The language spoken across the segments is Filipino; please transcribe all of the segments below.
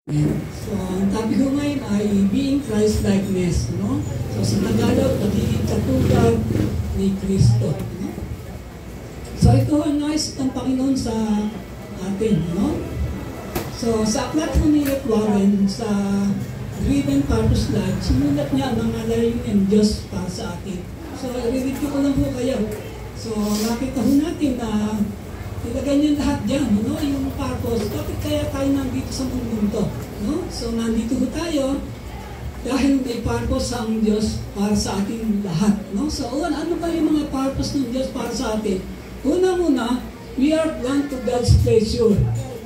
So, ang topic ko ngayon ay being Christ-likeness, no? So, sa Tagalog, pagiging katulad ni Kristo, no? So, ito ang nais ng Panginoon sa atin, no? So, sa aklat ko ni Rick Warren, sa Driven Purpose Life, sinulat niya ang mga layunin ng Diyos para sa atin. So, i-review ko lang po kayo. So, nakita ho natin na ilagay niyo lahat dyan, no? Yung purpose. Bakit kaya tayo nandito sa mundong to? No? So, nandito ho tayo dahil may purpose ang Diyos para sa ating lahat. No? So, ano ba yung mga purpose ng Diyos para sa atin? Una-una, we are drawn to God's pleasure.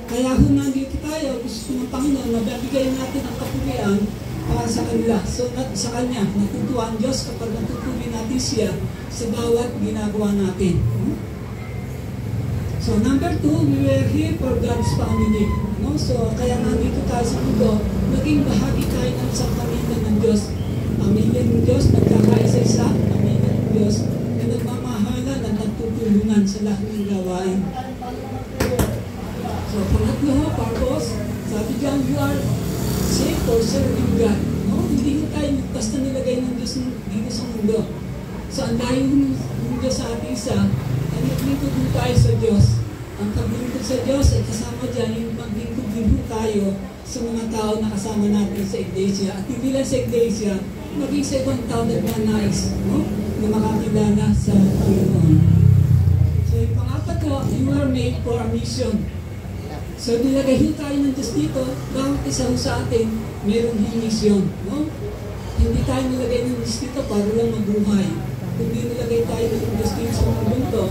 Kaya ho nandito tayo, gusto ng Panginoon na babigay natin ang kapurihan para sa kanila. So, sa Kanya, natutuwa ang Diyos kapag natutuli natin siya sa bawat ginagawa natin. So, number 2, we were here for God's family. No? So, kaya nandito tayo sa mundo, naging bahagi tayo ng isang pamilya ng Diyos. Pamilya ng Diyos, nagkakaisa-isa, pamilya ng Diyos, na nagmamahalan at nagtutulungan sa lahat ng gawain. So, pangatlo, purpose, sabi dyan, you are saved for serving God. No? Hindi tayo basta nilagay ng Diyos dito sa mundo. So, ang layo ng Diyos sa ating isa, ay naglingkod din tayo sa Diyos. Ang paglingkod sa Diyos ay kasama dyan yung maglingkod din tayo sa mga tao na kasama natin sa iglesia. At hindi lang sa iglesia, maging sa ibang tao na nais, no? Na makakilala sa Panginoon. So yung pangapat ko, you are made for a mission. So nilagay tayo ng Diyos dito, bawat isa sa atin, mayroong mission, no? Hindi tayo nilagay ng Diyos dito para lang mabuhay. Kundi nilagay tayo ng Diyos dito sa mga mundo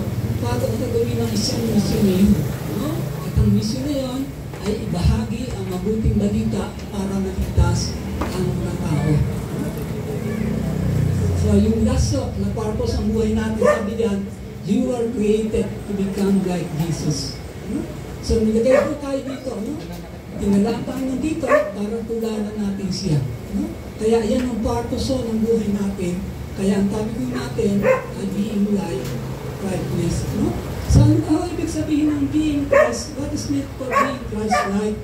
para gawin ng isang mission na yun. No? At ang mission na yun ay ibahagi ang mabuting balita para maligtas ang mga tao. So yung last na purpose ng buhay natin, sabi diyan, you are created to become like Jesus. No? So nilagay po tayo dito. No? Tinalaan tayo nandito para tularan natin siya. No? Kaya yan ang purpose ng buhay natin. Kaya ang topic natin ay being like Christness. No? So, ano ibig sabihin ng being Christ? What is meant for being Christ-like?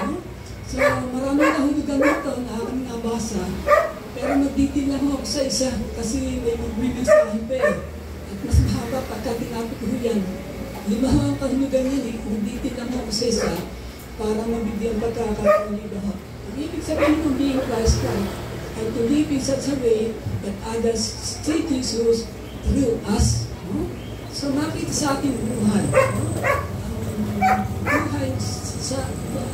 No? So, marami na hulugan nito na aking nabasa. Pero magditin lang ako sa isa kasi may magbimensahe pa eh. At mas mahaba pagka tinapit ko yan. 5 ang kahulugan yan eh. Magditin lang ako sa isa para mabigyan pagkakataon nito. Ang ibig sabihin ng being Christ-like and to live in such a way that others see Jesus through us. No? So, makita sa ating buhay. No? Buhay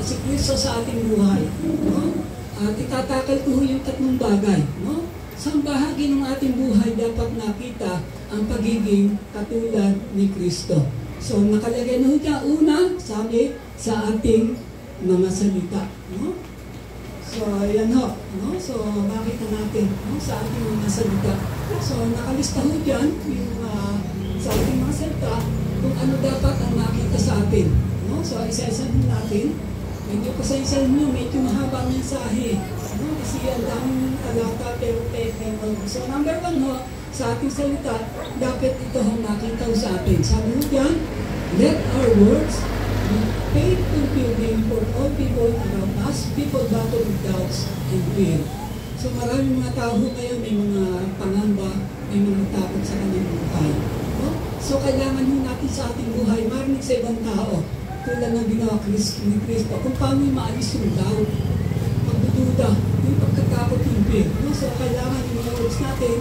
si Kristo sa ating buhay. No? At itatakal ko yung 3 bagay. No? Sa bahagi ng ating buhay dapat nakita ang pagiging katulad ni Kristo. So, nakalagay na dyan, una, sabi, sa ating mga salita. No? So, yan ho. No? So, makita natin no? Sa ating mga salita. So, nakalista ho dyan yung sa ating mga salita kung ano dapat ang makita sa atin. No? So, isa-isa natin. Medyo pasaysayan nyo, medyo mahaba ang mensahe. No? Kasi ang daming talata, pero technical. So, number 1 ho, sa ating salita, dapat ito ang makita sa atin. Sabi ho dyan, let our words faithful building for all people around us, people battle with doubts and fear. So maraming mga tao ngayon may mga pangamba, may mga takot sa kanilang buhay. No? So kailangan ho natin sa ating buhay marinig sa ibang tao tulad ng ginawa ni Kristo kung paano maalis yung doubt, pagdududa, yung pagkatakot yung fear. No? So kailangan yung mga words natin,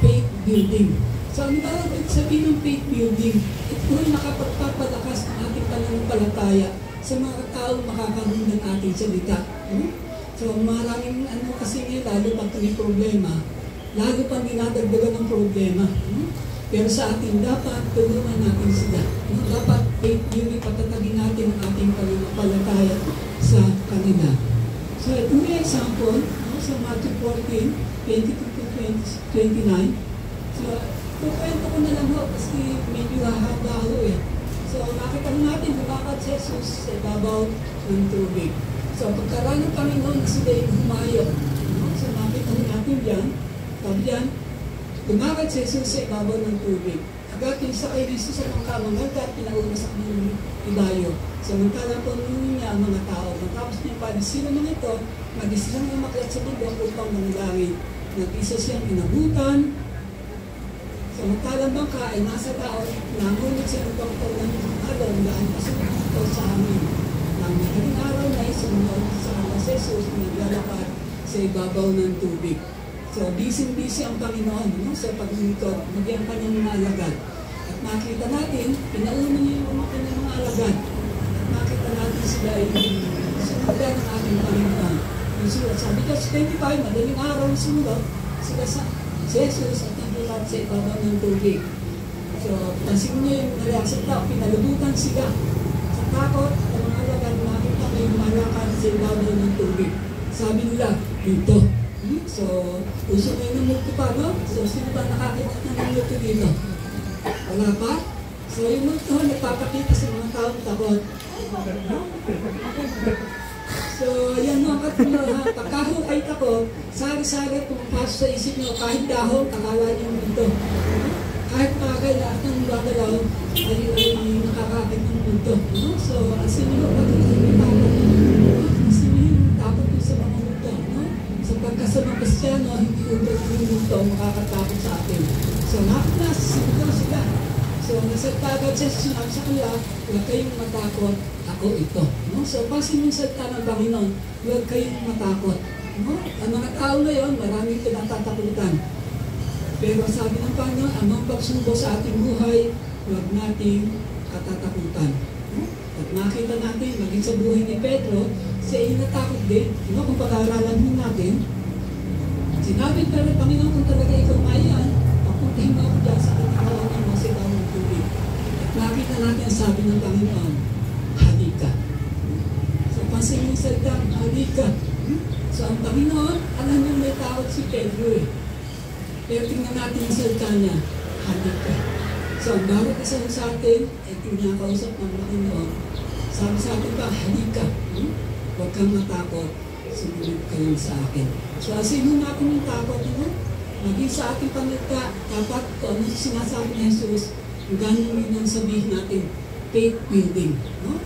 faith building. So ano ba sabihin ng faith building? Ito ay nakapagpapalakas ng ating pananampalataya sa mga tao makakaroon ng ating salita. So maraming kasi ngayon, lalo pag may problema, lalo pang dinadagdagan ng problema. Pero sa ating dapat tulungan natin sila. Dapat faith building, patatagin natin ang ating pananampalataya sa kanila. So ito may example sa Matthew 14, 22-29. So kwento ko na lang ho kasi medyo hahaba ho eh. So nakita natin lumakad si Jesus sa ibabaw ng tubig. So pagkaraan ng Panginoon na sila yung humayo. No? So nakita natin yan. Sabi yan, lumakad si Jesus sa ibabaw ng tubig. At Hanggat yung sa kay Jesus sa mga hanggat pinauna sa kanyang ibayo. Samantala po niya ang mga tao. Matapos niya pa, sila mga ito, mag-isilang umakyat sa bundok upang manalangin. Nag-isa siyang inabutan. Samantalang bangka ay nasa tao, nangunit siya ng pangkaw ng araw dahil pasunod ito sa amin. Nang madaling araw na isunod sa Jesus na naglalakad sa ibabaw ng tubig. So, busy-busy ang Panginoon, no? Sa paglingkod, maging kanyang mga alagad. At makita natin, pinauna niya yung mga kanyang mga alagad. At makita natin sila ay sundan ng ating Panginoon. Yung sulat, sabi ko, 25, madaling araw na sunod, sila sa Jesus at naglalakad sa ibabaw ng tubig. So, pansin niyo yung reaksyon tao, pinalubutan sila. Sa takot, ang mga alagad, makita may malakad sa ibabaw ng tubig. Sabi nila, dito. So, uso na yung multo pa, no? So, sino ba nakakita ng multo dito? Wala pa? So, yung multo, nagpapakita sa mga taong takot. So, yan mga katulad, ha? Pagkahong ay takot, sari-sari pumapasok sa isip nyo, kahit dahong, akala nyo multo. Kahit bagay lahat ng gagalaw, ay nakakakit ng multo. No? So, asin nyo, pag-isip takot. Asin nyo yung takot sa mga multo, no? So pagkasama Kristiyano, hindi ubod yung multo makakatakot sa atin. So nakasigaw sila. So nasalita agad siya sinabi sa kanila, huwag kayong matakot, ako ito. No? So pasin yung salita ng Panginoon, huwag kayong matakot. No? Ang mga tao na yun, maraming pinatatakutan. Pero sabi ng Panginoon, ang pagsumbo sa ating buhay, huwag nating katatakutan. No? At makita natin, maging sa buhay ni Pedro, siya ay natakot din. Kung pag-aaralan mo natin, sinabi pa rin, Panginoon, kung talaga ikaw mayan, papuntahin mo ako dyan sa katikawan mo sa ibaw ng tubig. At nakita natin ang sabi ng Panginoon, halika. So, pansin yung salita, halika. So, ang Panginoon, alam niyo may takot si Pedro eh. Pero tingnan natin ang salita niya, halika. So, ang bawat isa sa atin, ay tinakausap ng Panginoon. Sabi sa atin ba, halika. Huwag kang matakot, sumunod kayo sa akin. So, asino natin yung takot, no? Maging sa ating panagka, dapat kung ano sinasabi ni Jesus, ganun yun ang sabihin natin, faith building, no?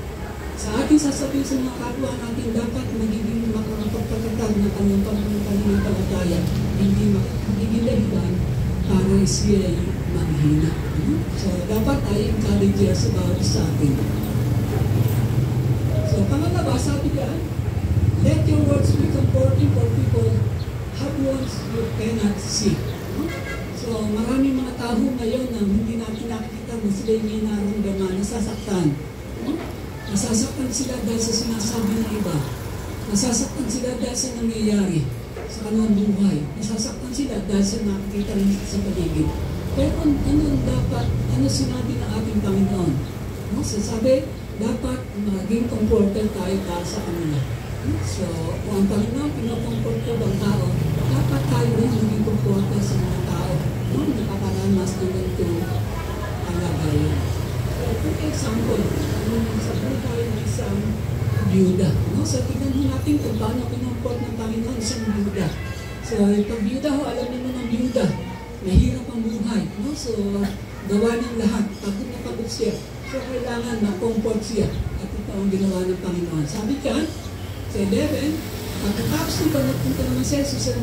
Sa ating sasabihin sa mga kapwa natin, dapat magiging makakapagpagkatag ng kanyang pananampalataya, hindi magiging dahilan para siya ay manghina. No? So, dapat ay encourage sa bawat sa atin. So, pangalawa, sabi ka, let your words be comforting for people have ones you cannot see. No? So, maraming mga tao ngayon na hindi natin nakikita na sila yung may nararamdaman, nasasaktan. No? Nasasaktan sila dahil sa sinasabi ng iba. Nasasaktan sila dahil sa nangyayari sa kanilang buhay. Nasasaktan sila dahil sa nakikita rin sa paligid. Pero ano dapat, ano sinabi ng ating Panginoon? No? So, sabi, dapat maging comforted tayo para sa kanila. So, kung ang Panginoon pinocomfort ko ang tao, dapat tayo rin maging comforted sa mga tao. No? Nakakaranas ng ganito kalagayan. So, for example, sa buhay ng isang byuda. No? So, tignan mo natin kung paano pinocomfort ng Panginoon isang byuda. So, pag byuda ho, alam niyo ng byuda, mahirap ang buhay. No? So, gawa ng lahat. Pagod na pagod siya. So, kailangan ma-comfort siya. At ito ang ginawa ng Panginoon. Sabi ka, sa 11, pagkatapos ng pagpunta naman sa Jesus,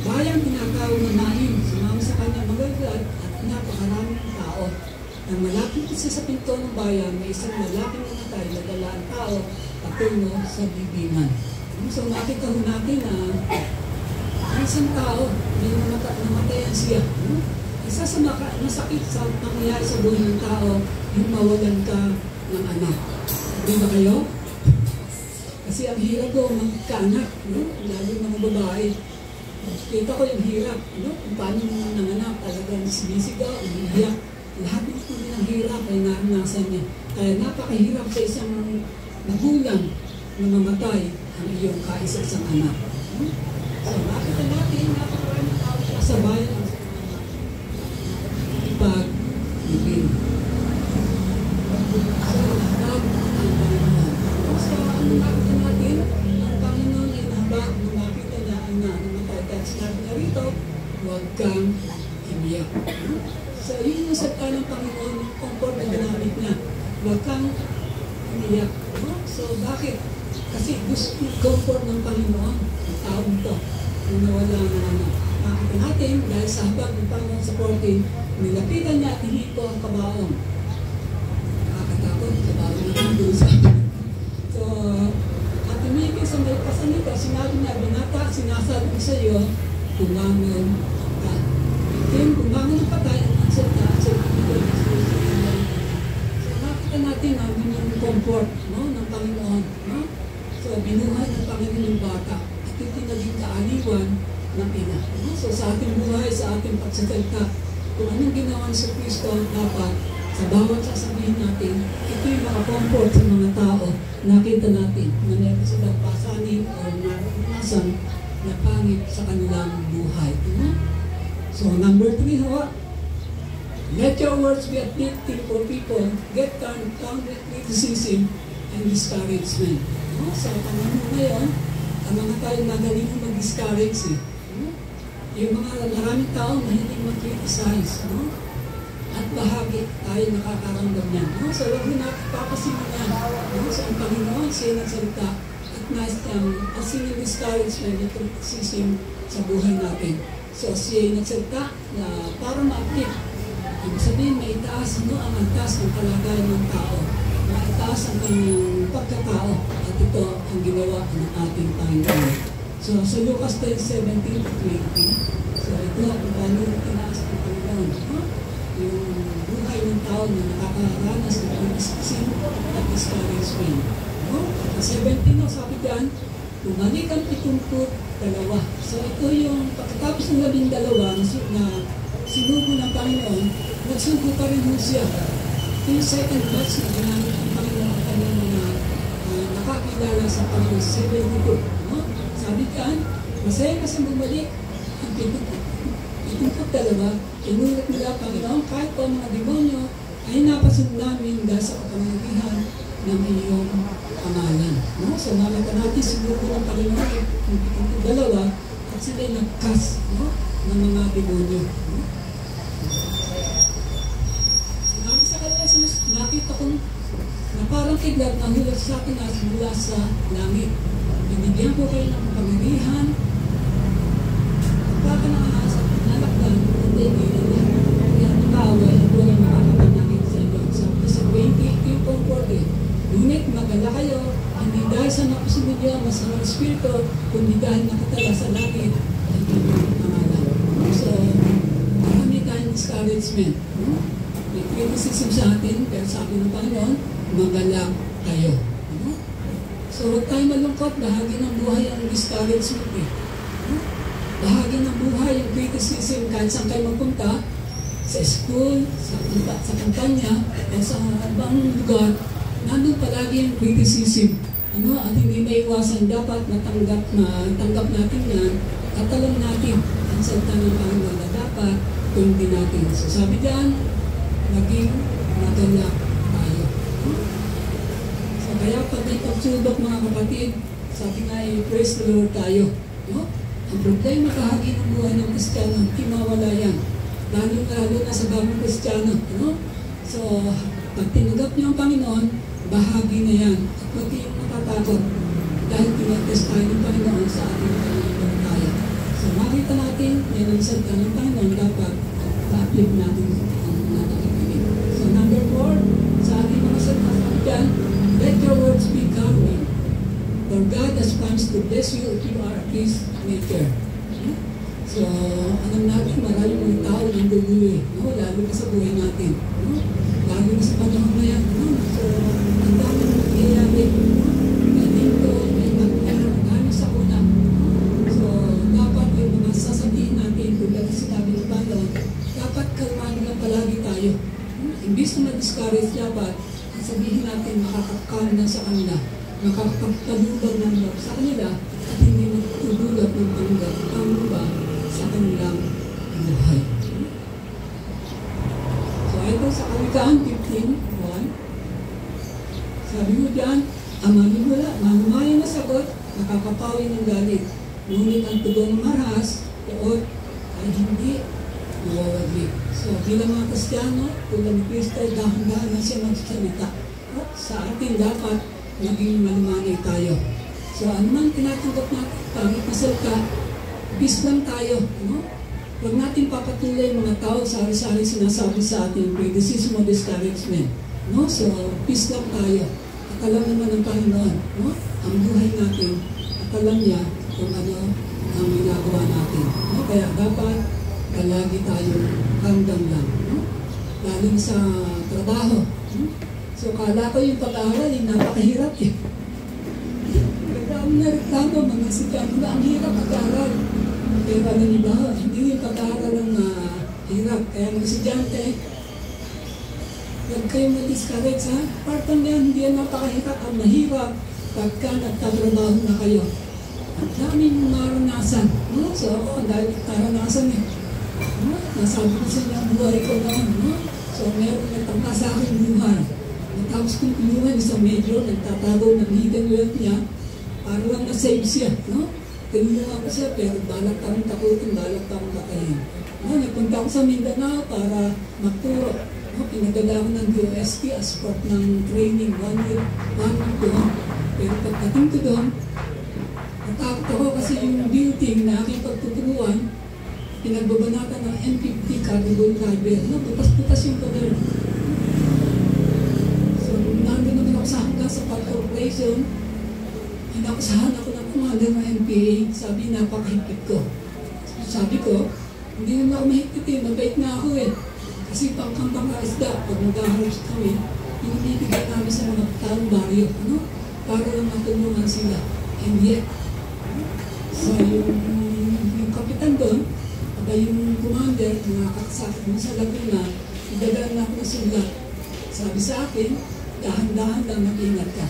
bayang tinatawag na Nain, sumama sa kanya magagad at napakaraming tao. Nang malapit siya sa pinto ng bayan, may isang malaking namatay na dala ang tao patungo sa bibingan. So, makita ho natin na ang isang tao, may namatayan siya. Isa sa masakit sa pangyayari sa buhay ng tao, yung mawalan ka ng anak. Hindi ba kayo? Kasi ang hirap ko magkaanak, no? Lalo mga babae. Kita ko yung hirap, no? Kung paano mga nanganak, talagang sinisigaw, umiiyak. Lahat ng tuloy ng hirap ay naranasan niya. Kaya napakahirap sa isang magulang na mamatay ang iyong kaisa-isang anak. No? So, makita natin, napakaraming tao sa bayan ang pag-ibig. So, nahabag ang Panginoon. So, ang nakita natin, ang Panginoon ay nahabag nung makita niya ang namatay. Dahil sinabi na rito, huwag kang iiyak. So, yun yung salita ng Panginoon, yung comfort na ginamit niya. Huwag kang umiyak. No? So, bakit? Kasi gusto yung comfort ng Panginoon, ang taong to, na nawala na ano. Makita natin, dahil sa habag ng Panginoon sa 14, nilapitan niya at hinipo ang kabaong. Nakakatakot, kabaong na nandun sa So, at tumigil sa may pasan nito, sinabi niya, binata, sinasabi ko sa iyo, bumangon ka. Then, bumangon ang patay, ang salita, so nakita natin yung comfort, no, ng Panginoon. No? So, binuhay ng Panginoon yung bata. At ito naging kaaliwan ng ina. No? So, sa ating buhay, sa ating pagsasalita, kung anong ginawa sa Kristo, dapat sa bawat sasabihin natin, ito yung maka-comfort sa mga tao. Nakita natin na meron silang pasanin o naranasan na pangit sa kanilang buhay. No? So, number 3, hawa. Let your words be uplifting for people, get counted criticism and discouragement. No? So, panahon ngayon, ang mga tayo magaling na mag-discourage. No? Yung mga maraming tao na hindi mag-criticize. No? At bahagi tayo nakakaramdam niyan. No? So, huwag na papasinan yan. No? So, ang Panginoon, siya nagsalita at nais niyang pasin yung discouragement at criticism sa buhay natin. So, siya nagsalita na para ma-uplift. Ibig sabihin, may itaas ang antas ng kalagayan ng tao. Maitaas ang kanyang pagkatao. At ito ang ginawa ng ating Panginoon. So, sa Lucas 10:17-20, so ito ang paano tinaas ng Panginoon. Yung buhay ng tao na nakakaranas ng criticism at discouragement. Sa 17, sabi dyan, bumalik ang 72. So, ito yung pagkatapos ng 12 na sinugo ng Panginoon, nagsugo pa rin mo siya. Yung second batch na ginamit ng Panginoon ang kanyang mga nakakilala sa Panginoon, 72. No? Sabi dyan, masaya kasi bumalik ang 72. Inulit nila, Panginoon, kahit po mga demonyo ay napasunod namin dahil sa kapangyarihan ng iyong pangalan. No? So, nakita natin sinugo ng Panginoon ang 72 at sila'y nagkas, no? ng mga demonyo. No? Sinabi sa kanila, nakita kong na parang kidlat na hulat sa akin as mula sa langit. Binigyan ko kayo ng kapangyarihan, baka nakahasa, nalakdan, hindi kaya nakaway at walang makakapanakit sa inyo. Sabi sa 20, yung comfort eh. Ngunit magala kayo, hindi dahil sa napasunod niyo ang masamang espiritu, kundi dahil nakatala sa langit ang inyong pangalan. So, marami tayong discouragement. No? May criticism sa atin, pero sabi ng Panginoon, magala kayo. No? So, huwag tayong malungkot, bahagi ng buhay ang discouragement eh. No? Bahagi ng buhay yung criticism kahit saan kayo magpunta, sa school, sa kampanya, o sa ibang lugar, nandun palagi yung criticism. Ano? At hindi maiwasan, dapat natanggap natin yan at alam natin ang salita ng Panginoon na dapat kundi natin. So sabi diyan, naging magala tayo. So kaya pag may pagsubok mga kapatid, sabi nga praise the Lord tayo. No? Ang problema kahagi ng buhay ng Kristiyano, hindi mawala yan. Lalo na sa bagong Kristiyano. No? So, pag tinanggap niyo ang Panginoon, bahagi na yan. At huwag kayong matatakot dahil tinatest tayo ng Panginoon sa ating pananampalataya. So, makita natin, yan ang salita ng Panginoon, dapat ma-uplift natin ang nakikinig. So, number 4, sa ating mga salita dyan, let your words be calming. For God has promised to bless you if you are His nature. So, alam natin, maraming mga tao ng dugulo no? Lalo na sa buhay natin. No? Lalo na sa panahon na yan. No? So, ang dami ng nangyayari. Ganito, may magkakaroon sa una. So, dapat yung mga sasabihin natin, tulad sinabi ng Panginoon, dapat kalmado lang palagi tayo. Imbis na ma-discourage dapat, ang sabihin natin, makakakam na sa kanila. Makakapagdulog ng loob sa kanila at hindi magtudulog ng pangba sa kanilang buhay. So, ito sa Kawikaan 15:1. Sabi mo dyan, ang manumayan na sagot, nakakapawi ng galit. Ngunit ang tugon ng maras, ay hindi mawawagi. So bilang mga Kristiyano, tulad ni Kristo, dahan-dahan na siya magsasalita. At sa atin dapat maging malumanay tayo. So anumang tinatanggap natin, pangit na salita, bis lang tayo. No? Huwag natin papatuloy mga tao sa hari-hari sinasabi sa atin, criticism o discouragement. No? So bis lang tayo. At alam naman ng Panginoon, no? Ang buhay natin, at alam niya kung ano ang ginagawa natin. No? Kaya dapat palagi tayong hanggang lang. No? Lalo sa trabaho. No? So kala ko yung pag-aaral, napakahirap eh. Nagdaan na reklamo, mga estudyante na ang hirap pag-aaral. Pero alam niyo ba, hindi yung pag-aaral ang hirap. Kaya mga estudyante, huwag kayong ma-discourage ha. Partang yan, hindi yan napakahirap. Ang mahirap pagka nagtatrabaho na kayo. Ang daming maranasan. No? So ako, ang dahil naranasan eh. No? Nasabi ko sa inyo ang buhay ko noon. No? So meron nagtangka sa akin buhay. Tapos kung kumuha isang medyo, nagtatago ng hidden wealth niya, para lang na-save siya. No? Kinuha ko siya, pero balak akong takutin, balak akong bakayin. No? Nagpunta ako sa Mindanao para magturo. No? Pinagala ko ng DOST as part ng training, 1 week doon. Pero pagdating ko doon, natakot ako kasi yung building na aking pagtuturuan, pinagbabanatan ng N50 Carnival Driver. No? Butas-butas yung pader. Nandun naman ako sa hanggang sa corporation, inakusahan ako ng commander ng NPA, sabi napakahigpit ko. Sabi ko, hindi naman ako mahigpit eh, mabait na ako eh. Kasi pangkampang isda, pag mag-aharap kami, binibigay namin sa mga taong baryo, ano? Para lang matulungan sila. And yet, so yung kapitan doon, yung commander, mga kakasakit mo sa Laguna, idadaan na ako na sulat. Sabi sa akin, dahan-dahan lang mag-ingat ka.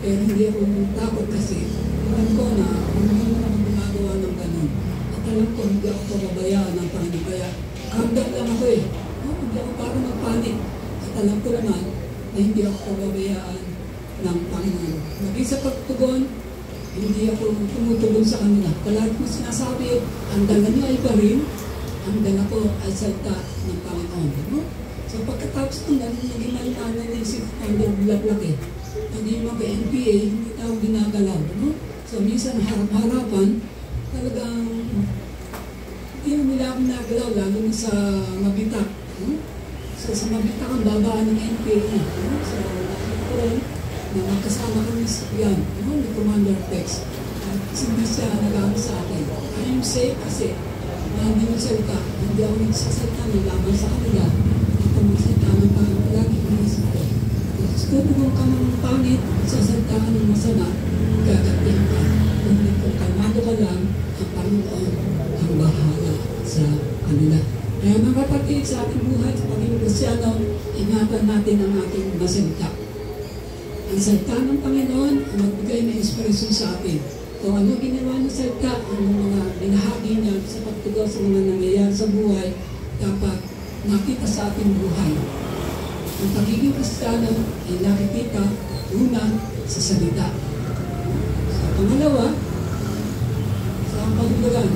Pero hindi ako takot kasi alam ko na hindi mo naman gumagawa ng ganun. At alam ko hindi ako pababayaan ng Panginoon. Kaya hanggang lang ako eh. No? Hindi ako parang magpanik. At alam ko naman na hindi ako pababayaan ng Panginoon. Maging sa pagtugon, hindi ako tumutugon sa kanila. Palagi ko sinasabi, ang dala niyo ay pa rin, ang dala ko ay salta ng Panginoon. No? So pagkatapos ng naging maliwanag na yung hanggang bulak-lak eh. Naging mag-NPA, hindi na ako ginagalaw. No? So minsan harap-harapan, talagang hindi na nila ako nagalaw, lalo na sa mabitak. No? So sa mabitak ang babaan ng NPA. No? So nakita ko rin na magkasama kami sa yan, no? Ni Commander Tex. At hindi siya nag-aamit sa akin. I'm safe kasi hindi magsalita. Hindi ako nagsasalita ng laban sa kanila. Magsalita ng Panginoon, lagi inisip ko. Kung ka ng pangit, sasalita ka ng masama, gagatihan ka. Kung kalmado ka lang, ang Panginoon ang bahala sa kanila. Kaya mga kapatid, sa ating buhay, sa pagiging Kristyano, ingatan natin ang ating masalita. Ang salita ng Panginoon ang magbigay ng inspirasyon sa atin. Kung ano ginawa ng salita, ang mga binahagi niya sa pagtugaw sa mga nangyayari sa buhay, dapat nakita sa ating buhay. Ang pagiging Kristiyano ay nakikita una sa salita. Sa pangalawa, sa pagdugan.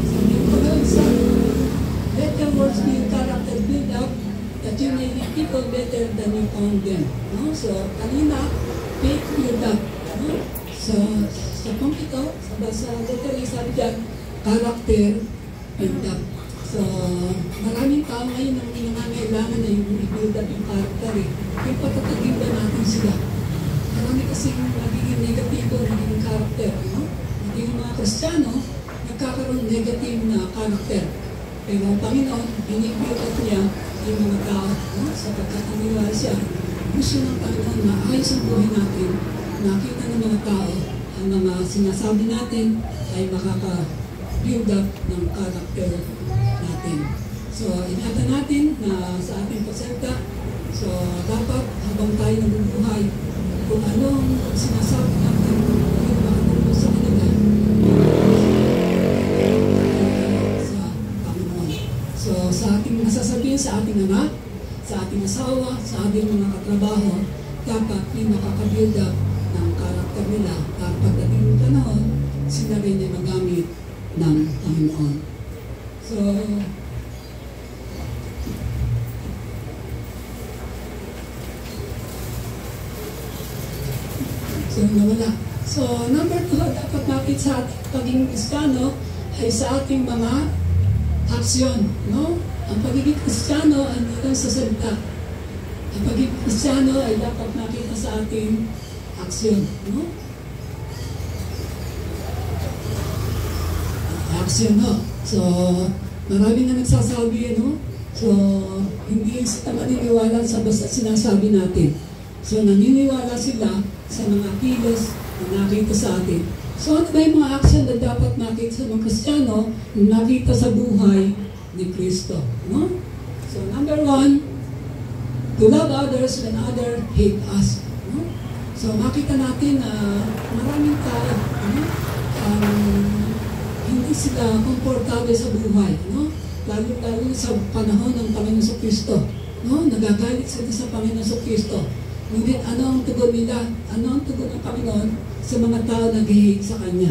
Sa pagdugan sa let your words be character build up that you may be people better than you found them. No? So, kanina, faith build up. No? Sa pangkito, sa letter yung sabi dyan, character build up. So, maraming tao ngayon ang nangangailangan na yung i-build up yung character eh. Yung patatagin ba natin sila? Marami kasi nagiging negatibo, nagiging character. No? Yung mga Kristiyano, nagkakaroon negative na character. Pero ang Panginoon, binibuild up niya yung mga tao. No? Sapagkat aniwala siya, gusto ng Panginoon na ayos ang buhay natin, nakita ng mga tao, ang mga sinasabi natin ay makaka-build up ng character natin. So, ingatan natin na sa ating pasalita. So, dapat habang tayo nabubuhay, kung anong sinasabi natin, yung makatulong sa kanila, sa Panginoon. So, sa ating nasasabihin sa ating anak, sa ating asawa, sa ating mga katrabaho, dapat yung makaka-build up ng karakter nila para pagdating ng panahon, sila rin ay magamit ng Panginoon. So, So, number 2, dapat nakit sa ating pagiging Kristiyano ay sa ating mga aksyon, no? Ang pagiging Kristiyano ay hindi lang sa salita. Ang pagiging Kristiyano ay dapat nakita sa ating aksyon, no? Aksyon, no? So, marami na nagsasabi, no? So, hindi sila maniniwala sa basta sinasabi natin. So, naniniwala sila sa mga kilos na nakita sa atin. So, ano ba yung mga action na dapat nakita sa mga Kristiyano na nakita sa buhay ni Kristo? No? So, number 1, to love others when others hate us. No? So, makita natin na maraming tao, no? Hindi sila komportable sa buhay. No? Lalo sa panahon ng Panginoon Kristo. No? Nagagalit sila sa Panginoon Kristo. Ngunit ano ang tugon nila? Ano ang tugon ng Panginoon sa mga tao na nag-hate sa Kanya?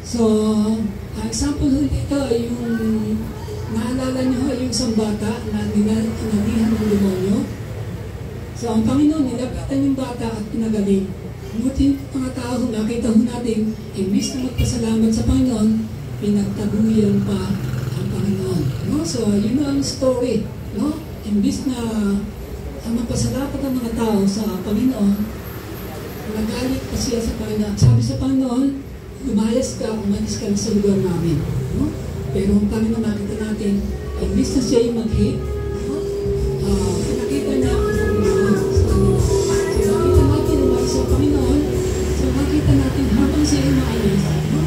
So, example dito ay yung naalala niyo yung isang bata na inalihan ng demonyo. So, ang Panginoon nilapitan yung bata at pinagaling. Ngunit yung mga tao, nakita ho natin, imbis na magpasalamat sa Panginoon, pinagtaguyan pa ang Panginoon. No? So, yun ang story. No? Imbis na ang magpasalamat ng mga tao sa Panginoon, nagalit pa siya sa Panginoon. Sabi sa Panginoon, lumayas ka, umalis ka na sa lugar namin. No? Pero ang Panginoon, nakita natin, imbis na siya yung mag-hate, no? Nakita niya ang Panginoon sa kanila. So, nakita natin, umalis sa Panginoon. So, nakita natin, habang siya yung maalis, no?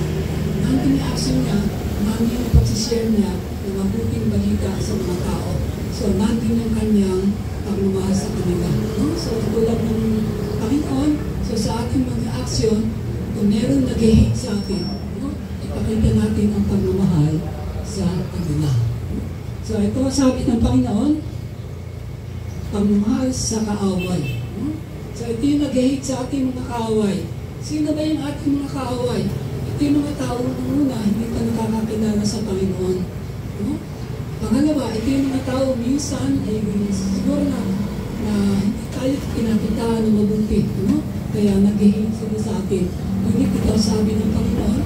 Nandun yung action niya, nandun yung pagsishare niya ng mabuting balita sa mga tao. So, nandun yung kanyang pagmamahal sa kanila. No? So, tulad ng Panginoon, so sa ating mga aksyon, kung meron nag-hate sa atin, no? Ipakita natin ang pagmamahal sa kanila. No? So, ito sabi ng Panginoon, pagmamahal sa kaaway. No? So, ito yung nag-hate sa ating mga kaaway. Sino ba yung ating mga kaaway? Ito yung mga tao na una, hindi pa nakakakilala sa Panginoon. No? Pangalawa, ito yung mga tao minsan ay siguro na hindi tayo pinakitaan na mabuti. No? Kaya nag-hate sila sa atin. Ngunit ito sabi ng Panginoon,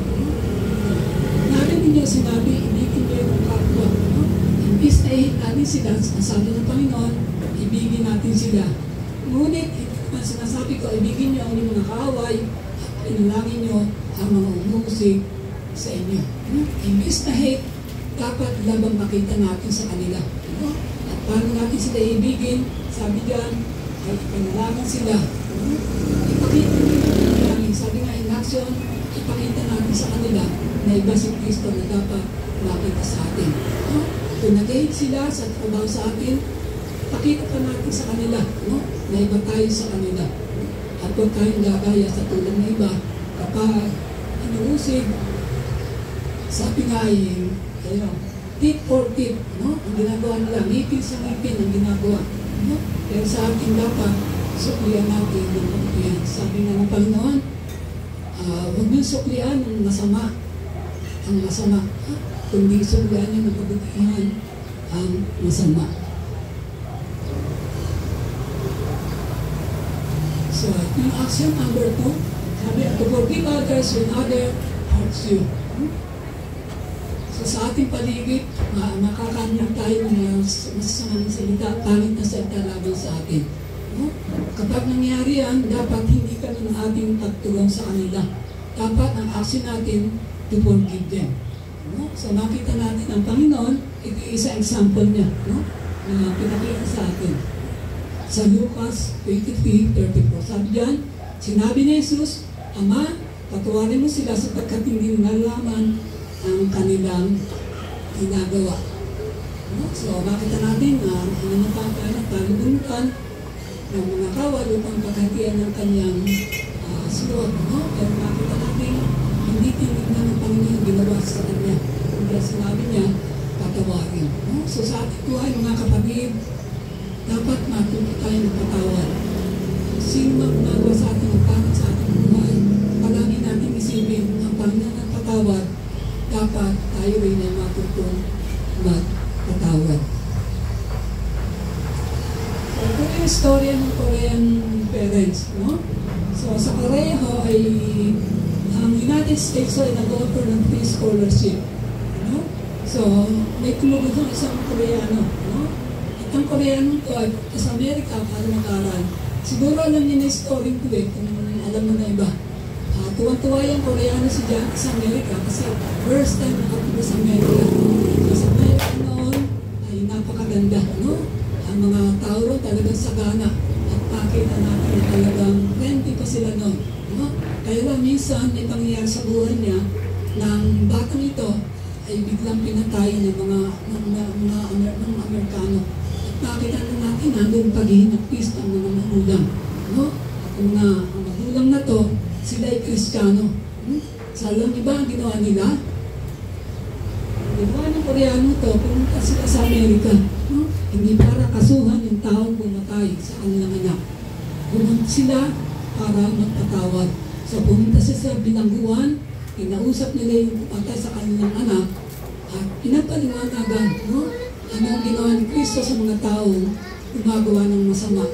narinig niyo sinabi, ibigin niyo yung kapwa. No? Imbis na i-hate natin sila, sabi ng Panginoon, ibigin natin sila. Ngunit, sinasabi ko, ibigin niyo ang inyong mga kaaway at inalangin niyo ang mga umusig sa inyo. No? Imbis na hate, dapat labang makita natin sa kanila. No? At paano natin sila ibigin, sabi diyan, ay panalaman sila. No? Ipakita natin, sabi nga in action, ipakita natin sa kanila na iba si Kristo na dapat makita sa atin. No? Kung nag-hate sila sa trabaho sa atin, pakita pa natin sa kanila, no? Na iba tayo sa kanila. At huwag tayong gagaya sa tulad ng iba kapag inuusig, sabi nga ay tip for tip, no? Ang ginagawa nila, ngipin sa ngipin ang ginagawa. No? Pero sa ating dapat, suklian natin ng kabutihan. Sabi nga ng Panginoon, huwag niyo suklian ang masama. Ang masama. Kundi suklian niyo ng kabutihan ang masama. So, yung action number 2, sabi, to forgive others when others hurts you. So, sa ating paligid, makakanyang tayo ng masasamang salita, pangit na salita laban sa atin. No? Kapag nangyari yan, dapat hindi ka ng ating pagtulong sa kanila. Dapat ang action natin to forgive them. No? So, makita natin ang Panginoon, ito isa example niya, no? Na pinakita sa atin. Sa Lucas 23:34, sabi diyan, sinabi ni Jesus, Ama, patawarin mo sila sapagkat hindi nalaman ang kanilang ginagawa. No? So, makita natin na ang napapalibunutan ng mga kawal upang pagkatiyan ng kanyang suot. No? Pero makita natin, hindi tinignan ng Panginoon ginawa sa kanya. Kaya sinabi niya, patawarin. No? So, sa ating buhay, mga kapatid, dapat matuto tayo ng patawad. Sino mang nagawa sa ating pangit sa ating buhay, palagi natin isipin ang Panginoon ng patawad, dapat tayo rin ay matutong magpatawad. So, ito yung story ng Korean parents, no? So sa Korea ho ay ang United States ay nag-offer ng free scholarship. No? So may tumugod ng isang Koreano. No? At ang Koreano to ay sa Amerika para mag-aral. Siguro alam niyo na yung story ko kung alam mo na iba. Tuwan-tuwa yung Koreano sa Amerika kasi first time nakapunta sa Amerika. So sa Amerika noon ay napakaganda. No? Ang mga tao ron talagang sagana. At pakita natin na talagang friendly pa sila noon. No? Kaya lang minsan may pangyayari sa buhay niya ng batang ito ay biglang pinatay ng mga Amerikano. At pakita na natin nandun paghihinapis ng mga magulang. No? Kung ang magulang na to, sila ay Kristiyano. Sa alam niyo ba ang ginawa nila? Ginawa ng Koreano to, pumunta sila sa Amerika. No? Hindi para kasuhan yung taong pumatay sa kanilang anak. Pumunta sila para magpatawad. So pumunta sila sa bilangguan, kinausap nila yung pumatay sa kanilang anak, at pinapaliwanagan, no? Ano ang ginawa ni Kristo sa mga taong gumagawa ng masama.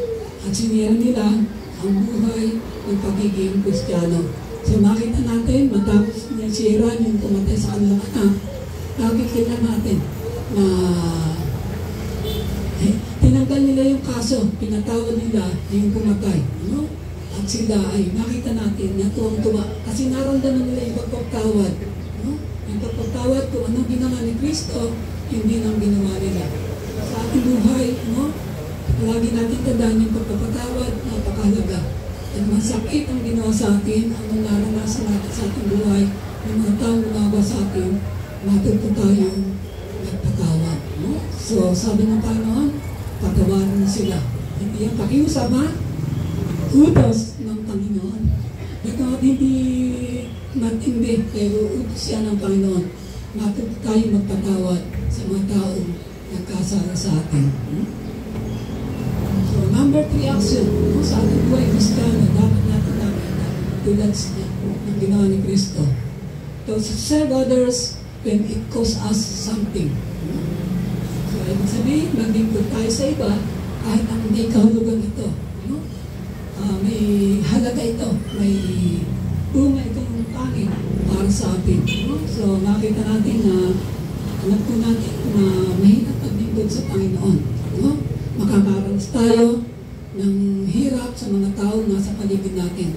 At sinira nila ang buhay ng pagiging Kristiyano. So makita natin, matapos niya sira yung pumatay sa kanilang anak, nakikita natin na tinanggal nila yung kaso, pinatawad nila yung pumatay. No? At sila ay makita natin na tuwang-tuwa kasi naramdaman nila yung pagpagtawad. No? Yung pagpagtawad kung anong ginawa ni Kristo, hindi nang ginawa nila. Sa ating buhay, no? Lagi natin tandaan yung pagpapatawad, napakahalaga. At masakit ang ginawa sa atin, ang naranasan natin sa ating buhay, ng mga taong gumagawa sa atin, matuto tayong magpatawad. No? So, sabi ng Panginoon, patawarin na sila. Hindi ang pakiusap, ha? Utos ng Panginoon. Bakit hindi matindi, pero utos yan ng Panginoon. Matuto tayong magpatawad sa mga taong nagkasala sa atin. So, number 3 action, no? Sa ating buhay Kristiyano, dapat natin nakita tulad ng ginawa ni Kristo. To serve others when it costs us something. So, ibig sabihin, maglingkod tayo sa iba kahit ang may kahulugan ito. No? May halaga ito, may bunga itong pangit para sa atin. No? So, makita natin na alam po natin na mahirap maglingkod sa Panginoon. No? Makakaranas tayo ng hirap sa mga tao nasa paligid natin.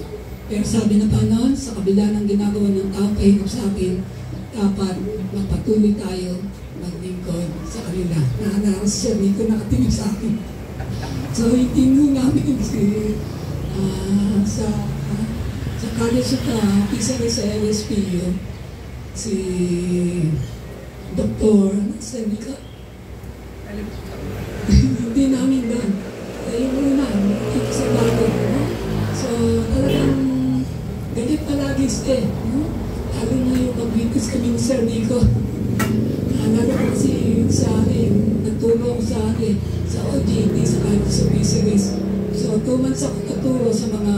Pero sabi na pa noon, sa kabila ng ginagawa ng tao pahirap sa atin, dapat magpatuloy tayo maglingkod sa kanila. Nakanaras siya, hindi ko nakatingin sa akin. So, itingo namin sa college na PCRS sa LSPU, si Dr. Seneca. Hindi namin doon. Yung una, dito sa bago. No? So, talagang galit palagi siya. No? Lalo na yung pag-witness kami ni Sir Nico. Lalo kasi sa akin, nagturo ako sa akin, sa OJT, sa college sa PCRS. So, 2 months ako naturo sa mga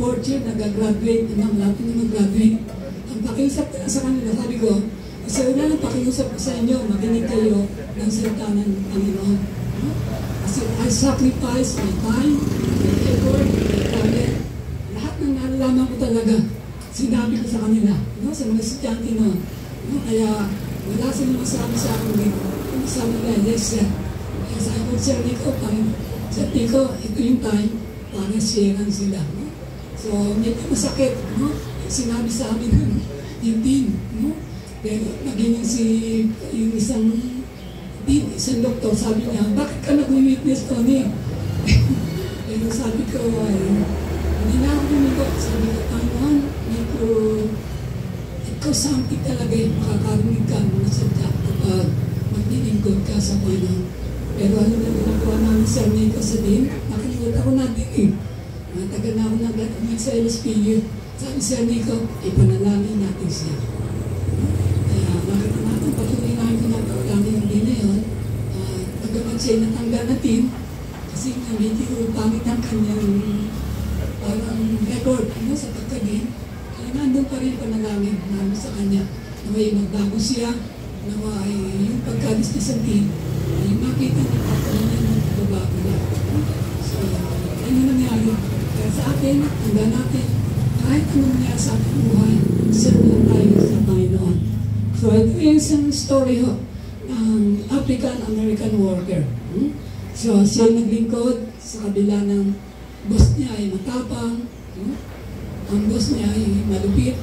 4th year nag-graduate, ng lahat na mag-graduate. Ang pakiusap ko sa kanila, sabi ko, isa na lang pakiusap ko sa inyo, makinig kayo ng salita ng Panginoon. No? Kasi I sacrifice my time, my effort, my talent. Lahat ng nalalaman ko talaga, sinabi ko sa kanila, no? Sa mga estudyante noon. No? Kaya wala silang masabi sa akin dito. Kung sabi nila, yes sir. Kaya sabi ko, Sir Nico, Sir Nico, ito yung time para sharean sila. No? So, medyo masakit, no? Sinabi sa amin yung din, no? Pero naging yung isang doktor, sabi niya, bakit ka nag-witness, Tony? Pero sabi ko, hindi na ako lumikot. Sabi ko, Panginoon, ikaw something talaga makakarinig ka ng sadya kapag maglilingkod ka sa Panginoon. Pero ano na ginagawa namin sa Nico sa din, nakalimutan ko natin eh. Matagal na ako nag-atumit sa LSPU. Sabi Sir Nico, ipanalangin natin siya. Kaya nakita natin, patuloy namin pinapagdami yung din na yun. Pagkamat siya natanggal natin, kasi nga medyo pangit ang kanyang parang record sa pagkagin. Kaya nandun pa rin panalangin namin sa kanya. Naway magbago siya, naway yung pagkalis niya sa din, ay makita niya pa niya ng pagbabago niya. So, ano nangyari? Kaya sa atin, handa natin, kahit anong nangyari sa ating buhay, serve tayo sa Panginoon. So, ito yung isang story ho, ng African-American worker. So, siya naglingkod sa kabila ng boss niya ay matapang, ang boss niya ay malupit.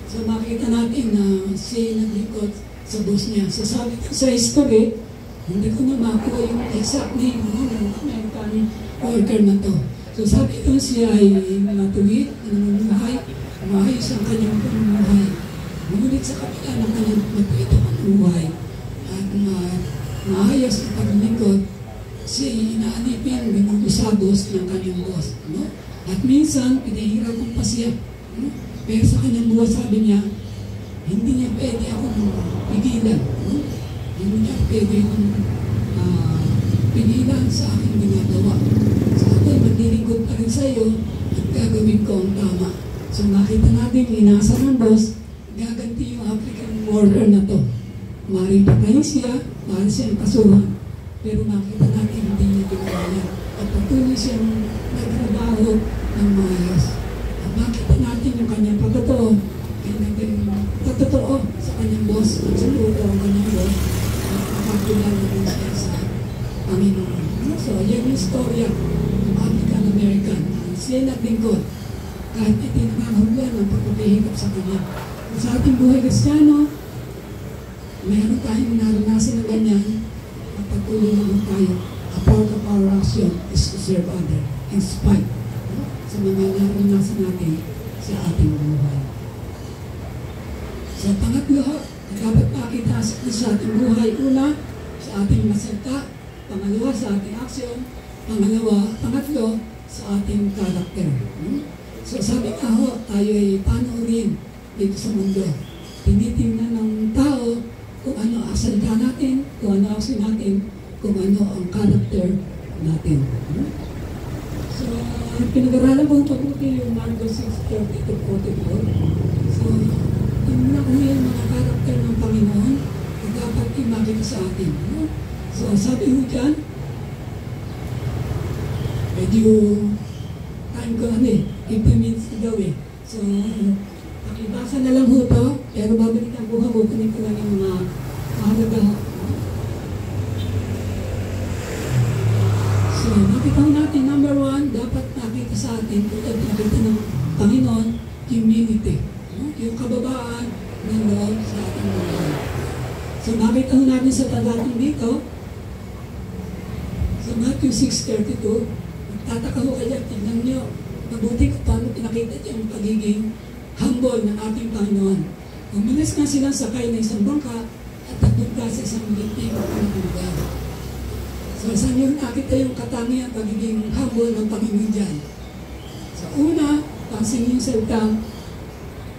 So, makita natin na siya naglingkod sa boss niya. So, sabi ko sa history, hindi ko na makuha yung exact name ng American worker na to. So, sabi ko siya ay matuwid, namumuhay, maayos ang kanyang pamumuhay. Ngunit sa kabila ng kanyang matuwid ang pamumuhay at maayos ang paglingkod, siya inaanipin, binubusagos ng kanyang boss. At minsan, pinahirapan pa siya. Pero sa kanyang buhay, sabi niya, hindi niya pwede akong pigilan. Hindi niya pwede akong pigilan sa aking ginagawa. So ako'y maglilingkod pa rin sa iyo at gagawin ko ang tama. So nakita natin, inasa ng boss, gaganti yung African worker na to. Maaaring patayin siya, maaaring siyang kasuhan. Pero makita natin, hindi niya ginawa niya. At patuloy siyang nagtrabaho ng maayos. At makita natin yung kanyang pagkatoo, ay naging patotoo sa kanyang boss at sa luto ang kanyang boss at makakilala rin siya sa Panginoon. So, yan yung storya ng African-American. Siya naglingkod kahit ito nakakahulugan ng pagpapahigap sa kanya. Sa ating buhay Kristiyano, mayroon tayong naranasan na ganyan at patuloy naman tayo. A part of our action is to serve others in spite sa mga naranasan natin sa ating buhay. So, pangatlo, dapat makita sa ating buhay, una, sa ating masalita, pangalawa, sa ating aksyon, pangatlo, sa ating karakter. So, sabi nga ho, tayo ay panoorin dito sa mundo. Tinitingnan ng tao kung ano ang salita natin, kung ano ang aksyon natin, kung ano ang karakter natin. So, pinag-aralan ko mabuti yung Marcos 6:30-44. So, yung na kung yung mga karakter ng Panginoon na dapat imakita sa atin. So, sabi ko dyan, medyo time ko 15 minutes to go eh. So, pakibasa na lang ho to, pero babalikan ko ha, kukunin ko lang yung mga mahalaga. So, nakita natin, number 1, dapat nakita sa atin, tulad nakita ng Panginoon, humility. Yung kababaan ng loob sa ating buhay. So, nakita natin sa talagang dito, sa Matthew 6:32, magtataka ho kayo, tignan nyo, mabuti kung paano pinakita niya yung pagiging humble ng ating Panginoon. Umalis nga silang sakay ng isang bangka at nagpunta sa isang litig ng lugar. So, saan nyo nakita yung katangian pagiging humble ng Panginoon dyan? Sa una, pansin yung salitang,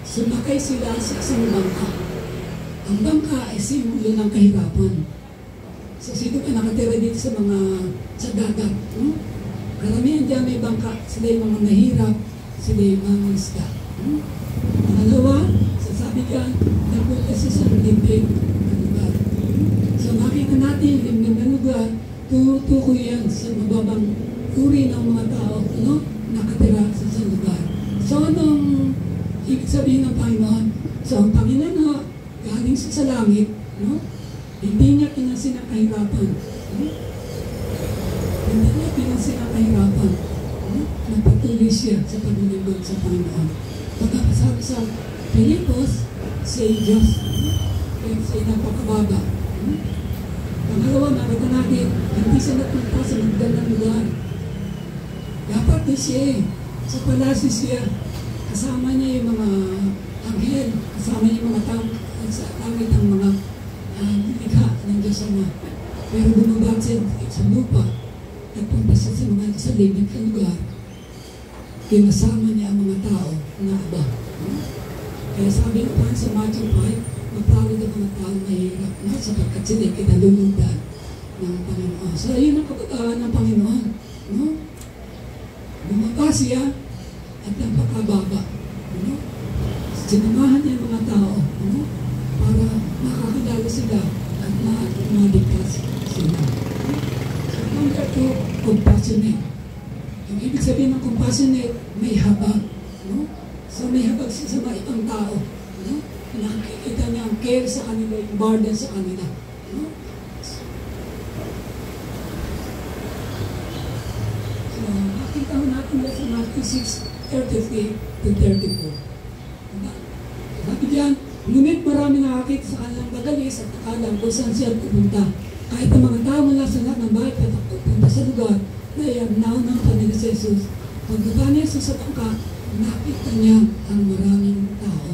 sumakay sila sa isang bangka. Ang bangka ay simbolo ng kahirapan. So, sino ka nakatira dito sa dagat? Karamihan dyan may bangka. Sila yung mga nahirap, sila yung mga isda. Pangalawa, sasabi ka, napunta sa isang limbig na lugar. So, makita natin, limbig na lugar, tutukoy yan sa mababang uri ng mga tao, nakatira sa isang lugar. So, anong ibig sabihin ng Panginoon? So, ang Panginoon galing sa langit, hindi niya pinansin ang kahirapan. Hindi niya pinansin ang kahirapan. Nagpatuloy siya sa paglilingkod sa Panginoon. Pagkasabi sa Pilipos, say Diyos, say napakababa. Pangalawa, makita natin, hindi siya napunta sa magandang lugar. Dapat na siya sa palasyo siya. Kasama niya yung mga anghel, kasama niya yung mga tao sa tawid ng mga likha ng Diyos Ama. Pero bumabag siya sa lupa, nagpunta siya sa mga salibig na lugar, kinasama niya ang mga tao na iba. Kaya sabi ko pa sa Matthew 5, mapawid ang mga tao mahirap sapagkat sila kinalulundan ng Panginoon. So, yun ang kapagaan ng Panginoon. Bumaba siya at napakababa. Sinamahan niya ang mga tao para makakilala sila at maligtas sila. So, number 2, compassionate. Yung ibig sabihin ng compassionate, compassionate, may habag. No? So may habag siya sa mga ibang tao. No? Nakikita niya ang care sa kanila, yung burden sa kanila. No? So, makita mo natin sa Matthew 6:33 to 34. Diba? Sabi diyan, ngunit marami nakakita sa kanilang magalis at nakalam kung saan siya pumunta. Kahit ang mga tao mula sa lahat ng bahay papunta sa lugar na iyan naunang kanila sa Jesus. Pagbaba niya sa bangka, nakita niya ang maraming tao.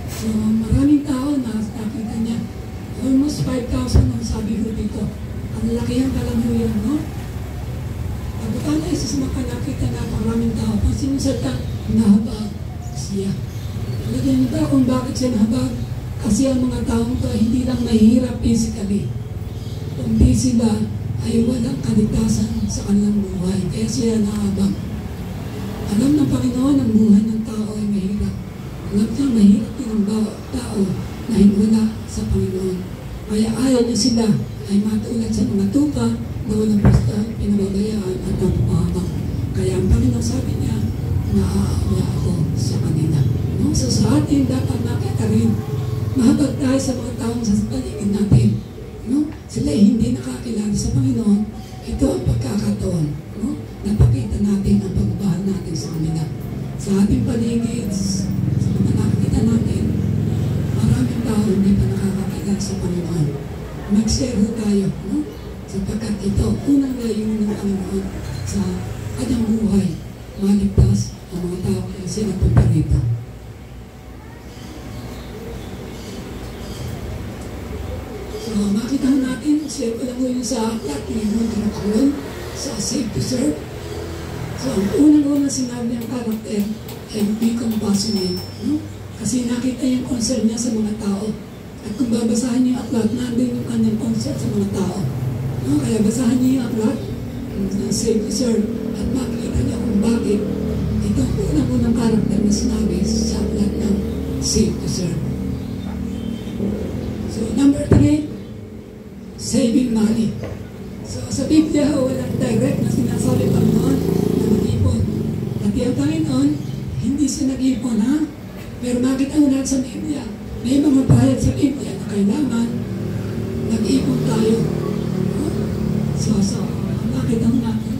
So, maraming tao na nakita niya. Almost 5,000 ang sabi ko dito. Ang laki ang kalamhuyan, no? Pagbaba niya sa bangka, nakita na maraming tao. Pag sinusalta, nahabag siya. Lagyan niyo ba kung bakit siya nahabag? Kasi ang mga taong to hindi lang mahirap physically, kundi sila ay walang kaligtasan sa kanilang buhay. Kaya siya nahabag. Alam ng Panginoon ang buhay ng tao ay mahirap. Alam niya mahirap din ang bawat tao na wala sa Panginoon. Kaya ayaw niya sila ay matulad sa mga tupa na walang basta pinababayaan at napapahabang. Kaya ang Panginoon sabi niya, naaawa ako sa kanila. No? So sa atin dapat nakita rin, mahabag tayo sa mga taong sa paligid natin. No? Sila hindi nakakilala sa Panginoon. Ito ang pagkakataon. No? Napakita natin ang pagmamahal natin sa kanila. Sa ating paligid, sa mga nakikita natin, maraming tao hindi pa nakakakilala sa Panginoon. Mag-share tayo. No? Sapagkat ito, unang layunin ng Panginoon sa kanyang buhay, maligtas ang mga tao kaya sila punta rito. So, makita natin, share ko lang mo yun sa aklat ni Mondragon sa Save to Serve. So, ang unang-unang sinabi ng karakter ay be compassionate. No? Kasi nakita yung concern niya sa mga tao. At kung babasahan niyo yung aklat, nandun yung kanyang concern sa mga tao. No? Kaya basahan niyo yung aklat ng Save to Serve at makikita niyo kung bakit ito ang unang-unang karakter na sinabi sa aklat ng Save to Serve. So, number 3, saving money. So, sa Biblia, walang direct na sinasabi Panginoon na mag-ipon. At yung Panginoon, hindi siya nag-ipon, ha? Pero makita mo natin sa Biblia, may mga pahayag sa Biblia na kailangan nag-ipon tayo. No? So, makita mo natin.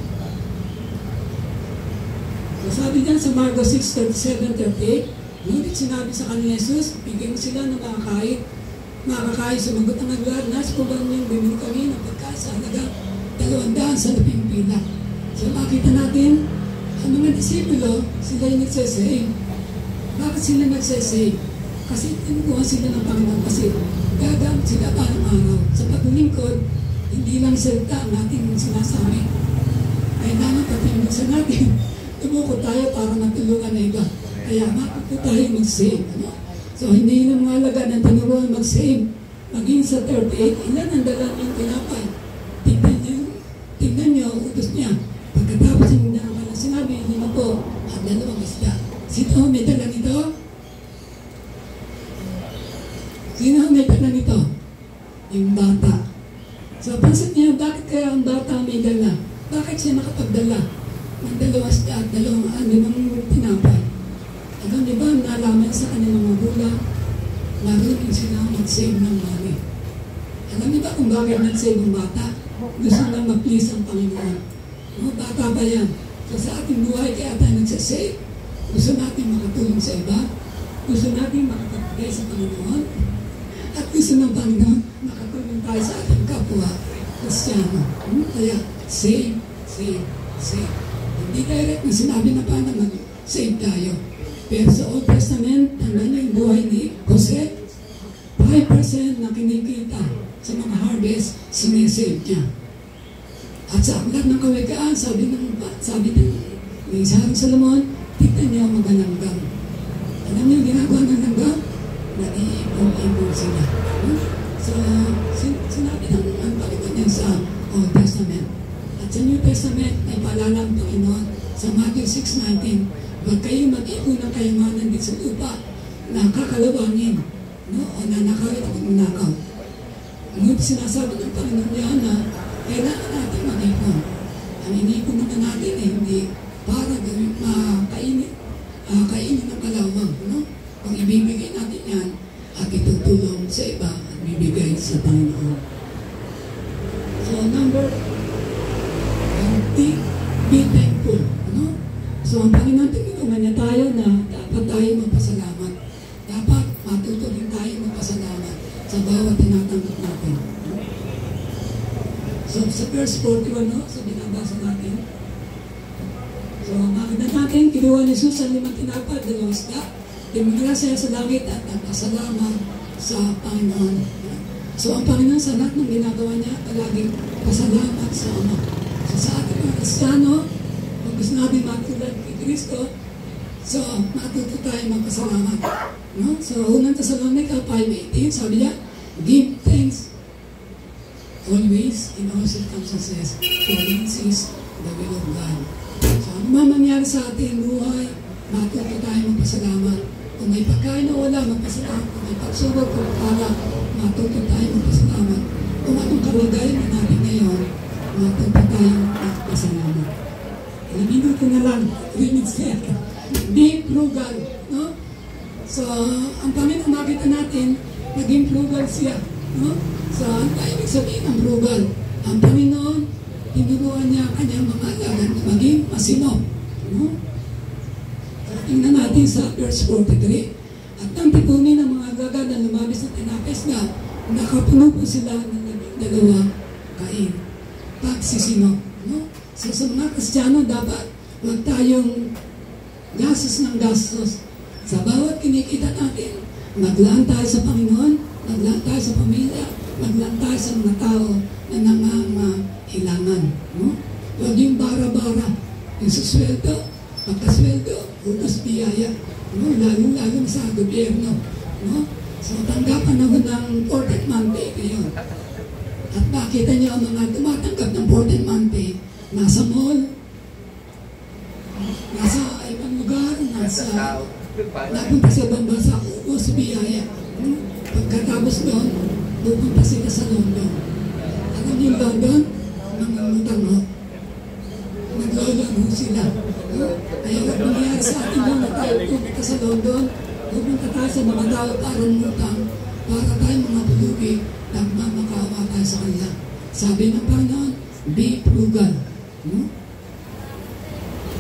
So, sabi niyan sa Marcos 6:37-38, ngunit sinabi sa kanila Jesus, bigyan mo sila ng makakain, sumagot ang naglahat, nasa kubang niyang bumili kami ng pagkain sa halaga 200 sa labing pila. So makita natin, ang mga disipulo, sila yung nagsasave. Bakit sila nagsasave? Kasi tinukuhan sila ng Panginoon kasi gagamit sila parang araw. Sa paglingkod, hindi lang salita ang ating sinasabi. Kailangan patimbusan natin. Tumukod tayo para matulungan na iba. Kaya makita tayo mag-save. Ano? So, hindi na mahalaga ng tinuruan mag-save. Maging sa 38, ilan ang dala niyong tinapay? Tignan niyo, utos niya. Pagkatapos yung naman na sinabi, hindi mo po, at 2 isda. Sino may dala nito? Sino may dala nito? Yung bata. So, pansin niya, bakit kaya ang bata may dala? Bakit siya nakapagdala ng 2 isda at 5 tinapay? Alam niyo ba, nalaman sa kanilang mga magulang, marunong sila mag-save ng money. Alam niyo ba kung bakit nag-save ang bata? Gusto lang ma-please ang Panginoon. No, bata ba yan? So sa ating buhay, kaya tayo nagsasave. Gusto natin makatulong sa iba. Gusto natin makapagpagay sa Panginoon. At gusto ng Panginoon, makatulong tayo sa ating kapwa Kristiyano. Kaya, save, save, save. Hindi direct na sinabi na pa naman, save tayo. Pero sa Old Testament, tandaan niyo yung buhay ni Jose, 5% na kinikita sa mga harvest, sinesave niya. At sa aklat ng kawikaan, sabi ng Haring Solomon, tignan niyo ang mga langgam. Alam niyo ginagawa ng langgam? Nag-iipon-ipon sila. So, sinabi ng Panginoon yan sa Old Testament. At sa New Testament, ay paalala ng Panginoon sa Matthew 6:19, huwag kayo mag-ipon ng kayamanan din sa lupa na kakalawangin, no? O nanakawin at magnakaw. Ngunit sinasabi ng Panginoon yan na kailangan natin mag-ipon. Ang inipon naman natin ay hindi para sa Panginoon. So number, be thankful. Ano? So ang Panginoon, tinutulungan niya tayo na dapat tayo magpasalamat. Dapat matuto rin tayo magpasalamat sa bawat tinatanggap natin. So sa verse 41, no? So binabasa natin. So makita natin, kinuha ni Jesus ang 5 tinapay, 2 isda. Tumiglasya sa langit at nagpasalamat sa Panginoon. So ang Panginoon sa lahat ng ginagawa niya, palaging pasalamat sa Ama. So sa ating mga Kristiyano, kung gusto natin matulad kay Kristo, so matuto tayo magpasalamat. No? So unang Thessalonica 5:18, sabi niya, give thanks always in all circumstances, for this is the will of God. So ano man mangyari sa ating buhay, matuto tayo magpasalamat. Kung may pagkain na wala, magpasalamat. Kung may pagsubok, kung para, matuto tayo magpasalamat. Kung anong kalagayan na natin ngayon, matuto tayo magpasalamat. Ilang minuto na lang, 3 minutes na yan. Be frugal. No? So, ang Panginoon nakita natin, naging frugal siya. No? So, ang ibig sabihin ng frugal, ang Panginoon, tinuruan niya ang kanyang mga alaga na maging masinop. No? Tingnan natin sa verse 43. At ang tipunin ng mga alaga na lumabis at tinapes na, nakapuno po sila ng 2 kain. Pagsisinop. No? So sa mga Kristiyano, dapat huwag tayong gastos ng gastos. Sa bawat kinikita natin, maglaan tayo sa Panginoon, maglaan tayo sa pamilya, maglaan tayo sa mga tao na nangangailangan. No? Huwag yung bara-bara, yung susweldo, pagkasweldo, utos biyaya, no? Lalo sa gobyerno. No? So tanggapan ako ng 14th month pay ngayon. At makita niyo ang mga tumatanggap ng 14th month pay, nasa mall, nasa ibang lugar, napunta sa ibang bansa, utos biyaya. No? Pagkatapos doon, pupunta sila sa London. Alam niyo London, mangungutang ho. Naglolong sila. Kaya huwag mangyari sa atin lang na tayo pupunta sa London, pupunta tayo sa mga tao para mutang, para tayo mga bulugi, nagmamakawa tayo sa kanila. Sabi ng Panginoon, be frugal. No?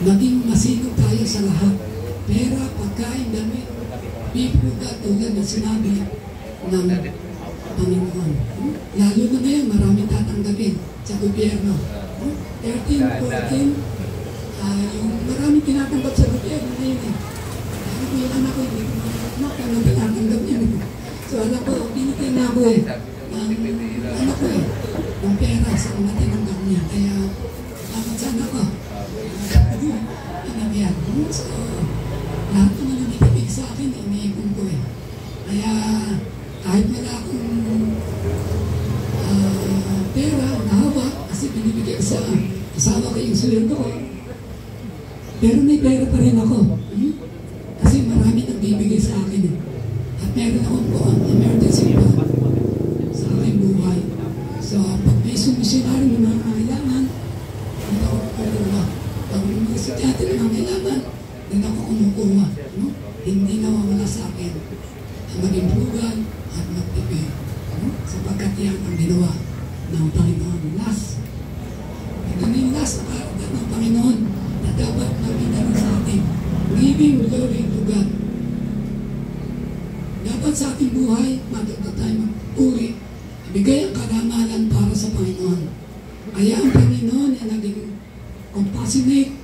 Maging masinop tayo sa lahat. Pera, pagkain, damit, be frugal tulad na sinabi ng Panginoon. Lalo na ngayon, maraming tatanggapin sa gobyerno. 13, 14, yung maraming tinatanggap sa gobyerno na yun eh. Sabi ko yung anak ko, hindi ko anong tinatanggap niya. So alam ko, binigyan na ako eh. Anak ko eh, yung pera sa mga tinanggap niya. Kaya, dapat sa anak ko. Anak yan. So, lahat naman ang ibibig sa akin, iniipon ko eh. Kaya, kahit wala akong pera, nahawak, kasi binibigay ko sa asawa ko yung sweldo ko. Pero may pera pa rin ako. Kasi marami nang bibigay sa akin. At meron akong emergency fund sa aking buhay. So, pag may sumisyonary na mga kailangan, hindi ako kumukuha. Pag may mga estudyante na mga kailangan, hindi ako kumukuha. No? Hindi nawawala sa akin ang maging frugal at magtipid. No? Sapagkat yan ang ginawa ng Panginoon. Last. Ito na yung last na karagat ng Panginoon na dapat makita sa atin. Giving glory to God. Dapat sa ating buhay, matuto tayo magpuri. Ibigay ang karangalan para sa Panginoon. Kaya ang Panginoon ay naging compassionate.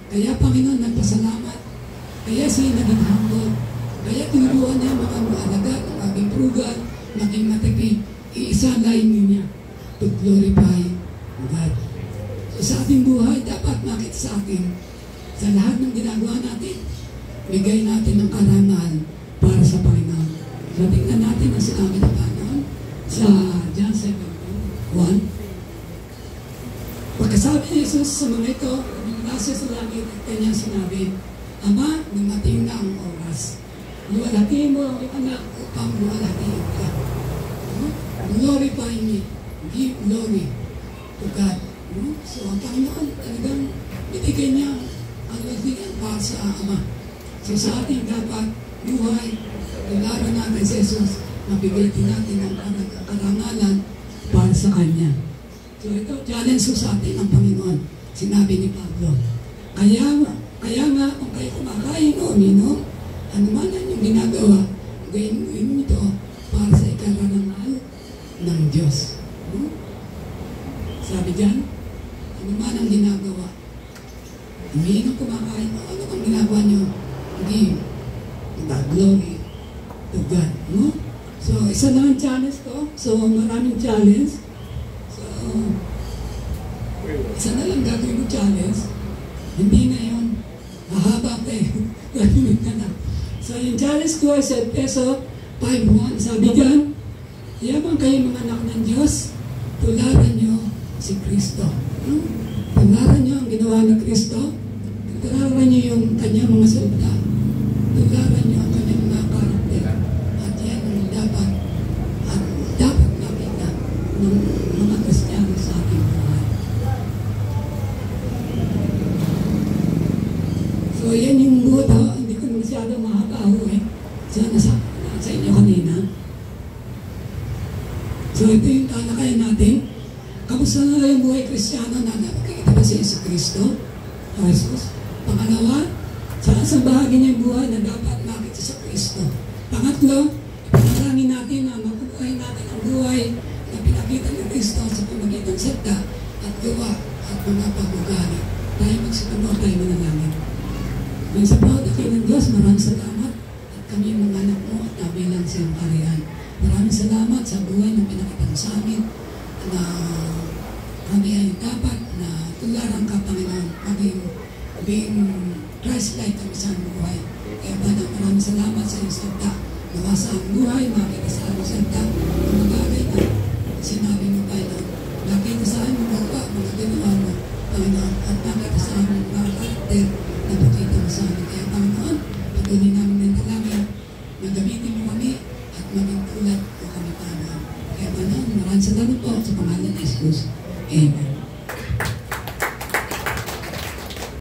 Kaya Panginoon nagpasalamat. Kaya siya naging humble. Kaya tinuruan niya mga alaga, maging frugal, maging matipid. Iisa line niya to glorify God. So sa ating buhay, dapat makita sa atin, sa lahat ng ginagawa natin, bigay natin ang karangal para sa Panginoon. So tingnan natin ang sinabi ng Panginoon sa John 7:1. Pagkasabi ni Jesus sa mga ito, nasa sa langit at kanyang sinabi, Ama, dumating na ang oras. Luwalhati mo ang anak upang luwalhati ka. Glorify me. Give glory to God. So, ang Panginoon talagang binigay niya ang luwalhatian para sa Ama. So, sa ating dapat buhay, lalo natin si Jesus, mabigay din natin ang karangalan para sa Kanya. So ito, challenge ko sa atin ang Panginoon. Sinabi ni Pablo, kaya nga kung kayo kumakain o uminom, ano man ang inyong ginagawa, gawin mo ito para sa ikarangal ng Diyos. Sabi dyan, ano man ang ginagawa, uminom, kumakain o ano ang ginagawa nyo, give the glory to God. So, isa lang ang challenge ko. So, maraming challenge. So, isa na lang gagawin ko challenge. Hindi ngayon. Mahaba pa eh. Gagawin ka na. So, yung challenge ko sa Efeso 5:1. Sabi dyan, yabang kayo mga anak ng Diyos, tularan nyo si Kristo. Tularan nyo ang ginawa ng Kristo. Tularan nyo yung kanyang mga salita. Tularan nyo ang kanyang mga karakter. At yan ang dapat makita ng mga Kristiyano sa ating buhay. So yan yung mood, hindi ko masyado makakaho eh. Sana sa inyo kanina. So ito yung talakayan natin. Kamusta na yung buhay Kristiyano na nakikita ba si Yesu Kristo? O Jesus? Pangalawa, sa bahagi niya yung buhay na dapat makita sa Kristo. Pangatlo, panalangin natin na makukuhay natin ang buhay na pinakita ni Kristo sa pamagitan ng salita at gawa at mga pag-ugali. Tayo magsipunod, tayo manalangin. Ngayon sa bawat akin ng Diyos, maraming salamat at kami mga anak mo at nabilang sa iyong kariyan. Maraming salamat sa buhay na pinakita sa amin na kami ay dapat na tularan ka, Panginoon, maging Christ-like kami sa aming buhay. Kaya maraming salamat sa iyong salita. Gawa sa aming buhay, makita sa aming salita, ang bagay na sinabi mo, Panginoon. Nakita sa aming gawa, mga ginawa mo, Panginoon, at nakita sa aming mga karakter na pakita mo sa amin. Kaya Panginoon, patuloy namin ng dalangin, magamitin mo kami at maging tulad mo kami, Panginoon. Kaya Panginoon, maraming salamat po sa pangalan ni Jesus. Amen.